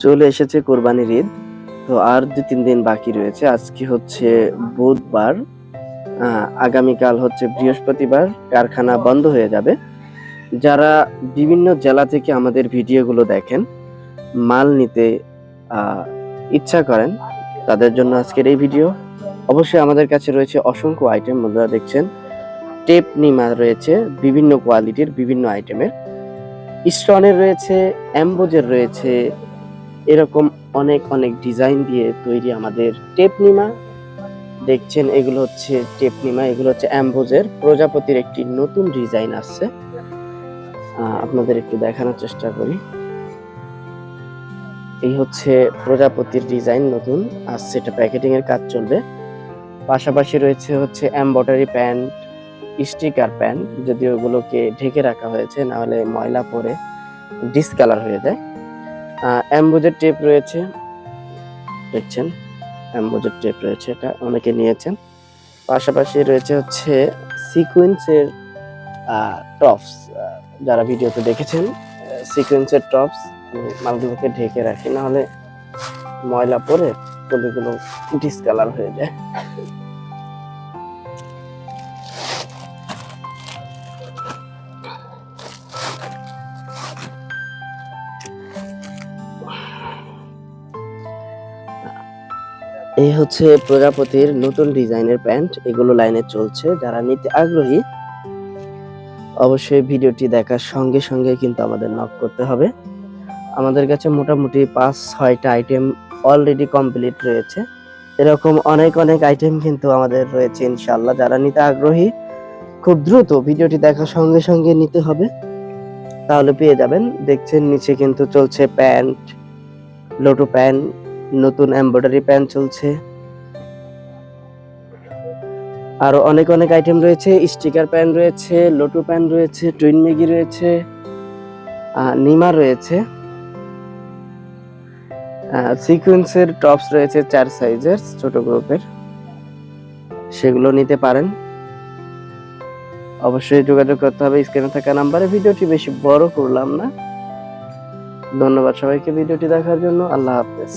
চলে এসেছে কোরবানির ঈদ। তো আর ২-৩ দিন বাকি রয়েছে। আজকে হচ্ছে বুধবার, আগামীকাল হচ্ছে বৃহস্পতিবার, কারখানা বন্ধ হয়ে যাবে। যারা বিভিন্ন জেলা থেকে আমাদের ভিডিওগুলো দেখেন, মাল নিতে ইচ্ছা করেন, তাদের জন্য আজকের এই ভিডিও। অবশ্যই আমাদের কাছে রয়েছে অসংখ্য আইটেম, বন্ধুরা দেখছেন। টেপ নিমা রয়েছে বিভিন্ন কোয়ালিটির, বিভিন্ন আইটেমের। স্টোনের রয়েছে, এমবোজের রয়েছে, এরকম অনেক ডিজাইন দিয়ে তৈরি আমাদের টেপ নিমা। দেখছেন এগুলো হচ্ছে টেপ নিমা, এগুলো হচ্ছে এমবোজের প্রজাপতির একটি নতুন ডিজাইন আসছে। আপনাদের একটু দেখানোর চেষ্টা করি। এই হচ্ছে প্রজাপতির ডিজাইন নতুন আসছে, এটা প্যাকেটিং এর কাজ চলবে। পাশাপাশি রয়েছে হচ্ছে এমব্রয়ডারি প্যান্ট, স্টিকার প্যান্ট, যদিও ওগুলোকে ঢেকে রাখা হয়েছে, না হলে ময়লা পরে ডিসকালার হয়ে যায়। এমবোজের টেপ রয়েছে, দেখছেন এমবোজের টেপ রয়েছে, এটা অনেকে নিয়েছেন। পাশাপাশি রয়েছে হচ্ছে সিকোয়েন্সের টপস, যারা ভিডিওতে দেখেছেন সিকোয়েন্সের টপস। মালগুলোকে ঢেকে রাখি, না হলে ময়লা পরে পলিগুলো ডিসকালার হয়ে যায়। এই হচ্ছে প্রজাপতির নতুন ডিজাইনের প্যান্ট, এগুলো লাইনে চলছে। যারা নিতে আগ্রহী অবশ্যই ভিডিওটি দেখার সঙ্গে সঙ্গে কিন্তু আমাদের নক করতে হবে। আমাদের কাছে মোটামুটি ৫-৬টা আইটেম অলরেডি কমপ্লিট রয়েছে। এরকম অনেক আইটেম কিন্তু আমাদের রয়েছে ইনশাআল্লাহ। যারা নিতে আগ্রহী খুব দ্রুত ভিডিওটি দেখার সঙ্গে সঙ্গে নিতে হবে, তাহলে পেয়ে যাবেন। দেখছেন নিচে কিন্তু চলছে প্যান্ট, লোটো প্যান্ট, নতুন এমব্রয়ডারি প্যান্ট চলছে। আরো অনেক আইটেম রয়েছে, স্টিকার প্যান্ট রয়েছে, লোটো প্যান্ট রয়েছে, টুইন মেগি রয়েছে, নিমা রয়েছে, সিকোয়েন্সের টপস রয়েছে ৪ সাইজের ছোট গ্রুপের, সেগুলো নিতে পারেন। অবশ্যই যোগাযোগ করতে হবে স্ক্রিনে থাকা নাম্বারে। ভিডিওটি বেশি বড় করলাম না। ধন্যবাদ সবাইকে ভিডিওটি দেখার জন্য। আল্লাহ হাফেজ।